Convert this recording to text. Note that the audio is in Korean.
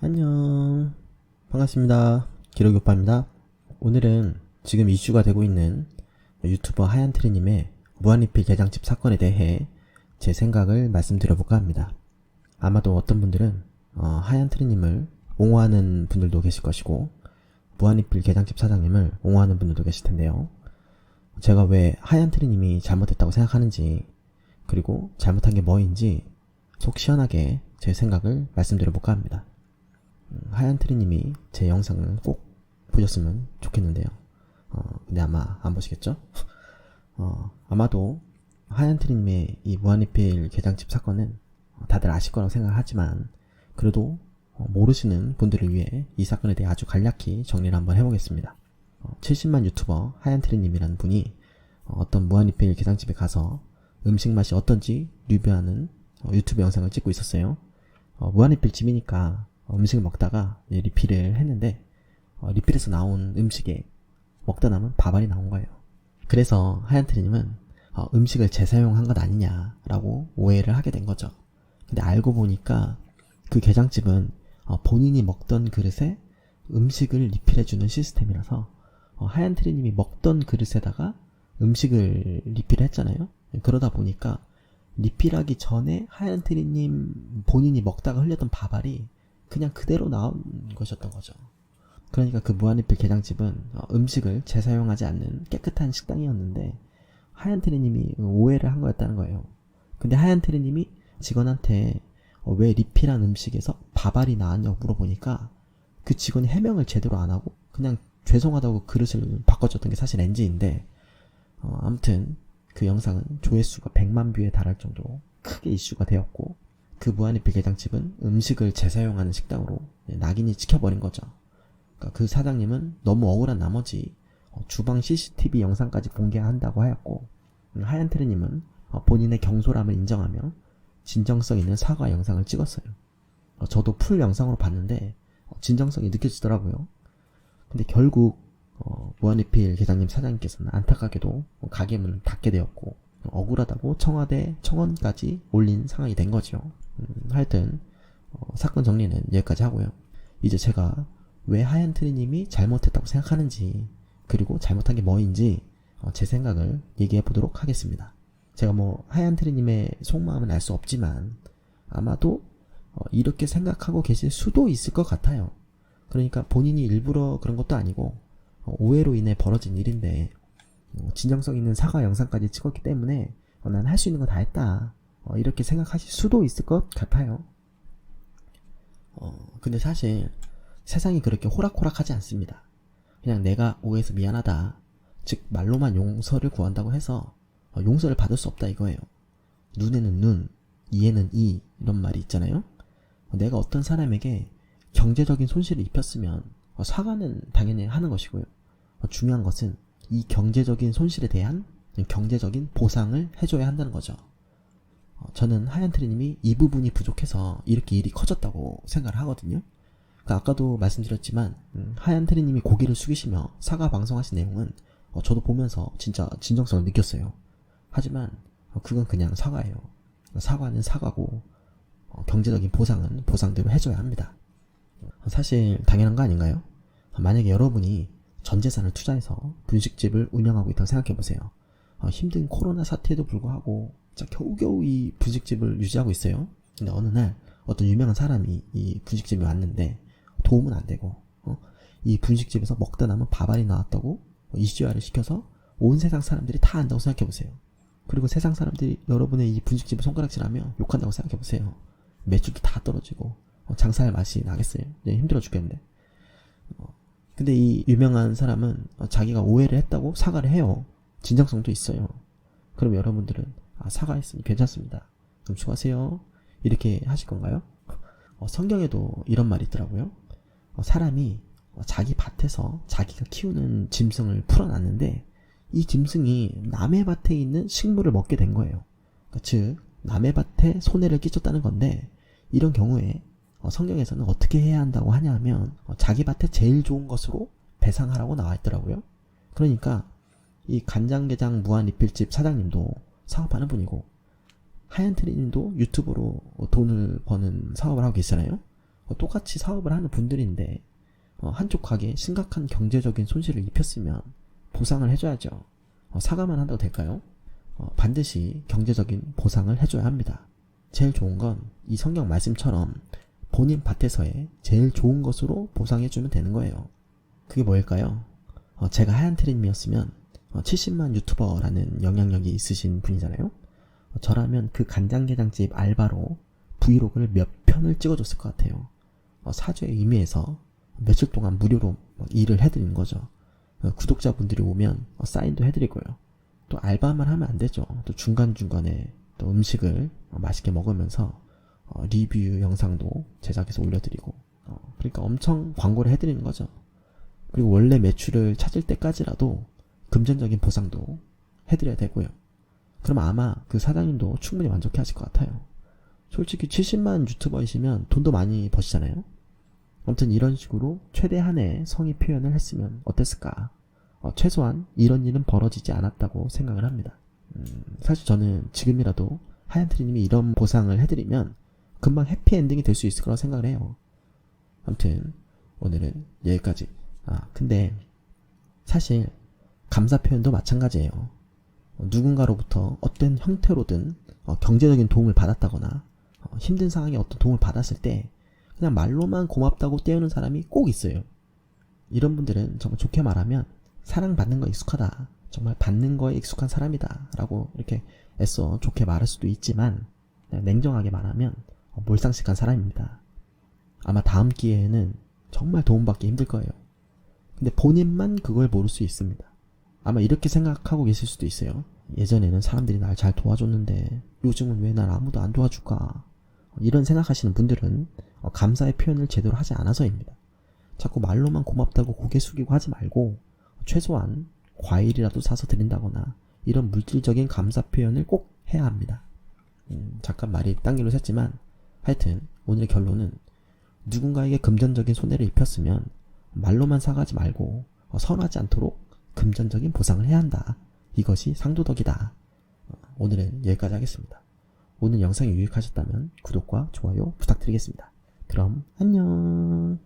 안녕. 반갑습니다. 기록이 오빠입니다. 오늘은 지금 이슈가 되고 있는 유튜버 하얀트리님의 무한리필 게장집 사건에 대해 제 생각을 말씀드려볼까 합니다. 아마도 어떤 분들은 하얀트리님을 옹호하는 분들도 계실 것이고 무한리필 게장집 사장님을 옹호하는 분들도 계실 텐데요. 제가 왜 하얀트리님이 잘못했다고 생각하는지, 그리고 잘못한 게 뭐인지 속 시원하게 제 생각을 말씀드려볼까 합니다. 하얀트리님이 제 영상을 꼭 보셨으면 좋겠는데요. 근데 아마 안 보시겠죠? 아마도 하얀트리님의 이 무한리필 게장집 사건은 다들 아실 거라고 생각하지만, 그래도 모르시는 분들을 위해 이 사건에 대해 아주 간략히 정리를 한번 해보겠습니다. 70만 유튜버 하얀트리님이라는 분이 어떤 무한리필 게장집에 가서 음식 맛이 어떤지 리뷰하는 유튜브 영상을 찍고 있었어요. 무한리필 집이니까 음식을 먹다가 리필을 했는데, 리필에서 나온 음식에 먹다 남은 밥알이 나온 거예요. 그래서 하얀트리님은 음식을 재사용한 것 아니냐라고 오해를 하게 된 거죠. 근데 알고 보니까 그 게장집은 본인이 먹던 그릇에 음식을 리필해주는 시스템이라서 하얀트리님이 먹던 그릇에다가 음식을 리필했잖아요. 그러다 보니까 리필하기 전에 하얀트리님 본인이 먹다가 흘렸던 밥알이 그냥 그대로 나온 것이었던 거죠. 그러니까 그 무한리필 게장집은 음식을 재사용하지 않는 깨끗한 식당이었는데 하얀트리님이 오해를 한 거였다는 거예요. 근데 하얀트리님이 직원한테 왜 리필한 음식에서 밥알이 나왔냐고 물어보니까 그 직원이 해명을 제대로 안 하고 그냥 죄송하다고 그릇을 바꿔줬던 게 사실 NG인데, 아무튼 그 영상은 조회수가 100만 뷰에 달할 정도로 크게 이슈가 되었고, 그 무한리필 게장집은 음식을 재사용하는 식당으로 낙인이 찍혀버린 거죠. 그러니까 그 사장님은 너무 억울한 나머지 주방 CCTV 영상까지 공개한다고 하였고, 하얀트리님은 본인의 경솔함을 인정하며 진정성 있는 사과 영상을 찍었어요. 저도 풀 영상으로 봤는데 진정성이 느껴지더라고요. 근데 결국 무한리필 게장님 사장님께서는 안타깝게도 가게 문을 닫게 되었고, 억울하다고 청와대 청원까지 올린 상황이 된 거죠. 하여튼 사건 정리는 여기까지 하고요. 이제 제가 왜 하얀트리님이 잘못했다고 생각하는지, 그리고 잘못한 게 뭐인지 제 생각을 얘기해 보도록 하겠습니다. 제가 하얀트리님의 속마음은 알 수 없지만 아마도 이렇게 생각하고 계실 수도 있을 것 같아요. 그러니까 본인이 일부러 그런 것도 아니고 오해로 인해 벌어진 일인데, 진정성 있는 사과 영상까지 찍었기 때문에 난 할 수 있는 거 다 했다, 이렇게 생각하실 수도 있을 것 같아요. 근데 사실 세상이 그렇게 호락호락하지 않습니다. 그냥 내가 오해해서 미안하다, 즉 말로만 용서를 구한다고 해서 용서를 받을 수 없다 이거예요. 눈에는 눈, 이에는 이, 이런 말이 있잖아요. 내가 어떤 사람에게 경제적인 손실을 입혔으면 사과는 당연히 하는 것이고요. 중요한 것은 이 경제적인 손실에 대한 경제적인 보상을 해줘야 한다는 거죠. 저는 하얀트리님이 이 부분이 부족해서 이렇게 일이 커졌다고 생각을 하거든요. 그러니까 아까도 말씀드렸지만 하얀트리님이 고개를 숙이시며 사과 방송하신 내용은 저도 보면서 진짜 진정성을 느꼈어요. 하지만 그건 그냥 사과예요. 사과는 사과고 경제적인 보상은 보상대로 해줘야 합니다. 사실 당연한 거 아닌가요? 만약에 여러분이 전 재산을 투자해서 분식집을 운영하고 있다고 생각해보세요. 힘든 코로나 사태에도 불구하고 진짜 겨우겨우 이 분식집을 유지하고 있어요. 근데 어느 날 어떤 유명한 사람이 이 분식집에 왔는데 도움은 안 되고, 이 분식집에서 먹다 남은 밥알이 나왔다고 이슈화를 시켜서 온 세상 사람들이 다 안다고 생각해보세요. 그리고 세상 사람들이 여러분의 이 분식집을 손가락질하며 욕한다고 생각해보세요. 매출도 다 떨어지고 장사할 맛이 나겠어요? 힘들어 죽겠는데. 근데 이 유명한 사람은 자기가 오해를 했다고 사과를 해요. 진정성도 있어요. 그럼 여러분들은 사과했으니 괜찮습니다, 그럼 수고하세요, 이렇게 하실 건가요? 성경에도 이런 말이 있더라고요. 사람이 자기 밭에서 자기가 키우는 짐승을 풀어놨는데 이 짐승이 남의 밭에 있는 식물을 먹게 된 거예요. 즉 남의 밭에 손해를 끼쳤다는 건데, 이런 경우에 성경에서는 어떻게 해야 한다고 하냐면 자기 밭에 제일 좋은 것으로 배상하라고 나와 있더라고요. 그러니까 이 간장게장 무한리필집 사장님도 사업하는 분이고, 하얀트리님도 유튜브로 돈을 버는 사업을 하고 계시잖아요. 똑같이 사업을 하는 분들인데 한쪽 가게에 심각한 경제적인 손실을 입혔으면 보상을 해줘야죠. 사과만 한다고 될까요? 반드시 경제적인 보상을 해줘야 합니다. 제일 좋은 건 이 성경 말씀처럼 본인 밭에서의 제일 좋은 것으로 보상해주면 되는 거예요. 그게 뭐일까요? 제가 하얀트리님이었으면 70만 유튜버라는 영향력이 있으신 분이잖아요. 저라면 그 간장게장집 알바로 브이로그를 몇 편을 찍어줬을 것 같아요. 사죄의 의미에서 며칠 동안 무료로 일을 해드리는 거죠. 구독자분들이 오면 사인도 해드리고요. 또 알바만 하면 안 되죠. 또 중간중간에 또 음식을 맛있게 먹으면서 리뷰 영상도 제작해서 올려드리고 그러니까 엄청 광고를 해드리는 거죠. 그리고 원래 매출을 찾을 때까지라도 금전적인 보상도 해드려야 되고요. 그럼 아마 그 사장님도 충분히 만족해 하실 것 같아요. 솔직히 70만 유튜버이시면 돈도 많이 버시잖아요. 아무튼 이런 식으로 최대한의 성의 표현을 했으면 어땠을까. 최소한 이런 일은 벌어지지 않았다고 생각을 합니다. 사실 저는 지금이라도 하얀트리님이 이런 보상을 해드리면 금방 해피엔딩이 될 수 있을 거라고 생각을 해요. 아무튼 오늘은 여기까지. 근데 사실 감사 표현도 마찬가지예요. 누군가로부터 어떤 형태로든 경제적인 도움을 받았다거나 힘든 상황에 어떤 도움을 받았을 때 그냥 말로만 고맙다고 떼우는 사람이 꼭 있어요. 이런 분들은 정말 좋게 말하면 사랑받는 거 익숙하다, 정말 받는 거에 익숙한 사람이다 라고 이렇게 애써 좋게 말할 수도 있지만 냉정하게 말하면 몰상식한 사람입니다. 아마 다음 기회에는 정말 도움받기 힘들 거예요. 근데 본인만 그걸 모를 수 있습니다. 아마 이렇게 생각하고 계실 수도 있어요. 예전에는 사람들이 날 잘 도와줬는데 요즘은 왜 날 아무도 안 도와줄까. 이런 생각하시는 분들은 감사의 표현을 제대로 하지 않아서입니다. 자꾸 말로만 고맙다고 고개 숙이고 하지 말고 최소한 과일이라도 사서 드린다거나 이런 물질적인 감사 표현을 꼭 해야 합니다. 잠깐 말이 딴 길로 샜지만 하여튼 오늘의 결론은 누군가에게 금전적인 손해를 입혔으면 말로만 사과하지 말고 선하지 않도록 금전적인 보상을 해야 한다. 이것이 상도덕이다. 오늘은 여기까지 하겠습니다. 오늘 영상이 유익하셨다면 구독과 좋아요 부탁드리겠습니다. 그럼 안녕.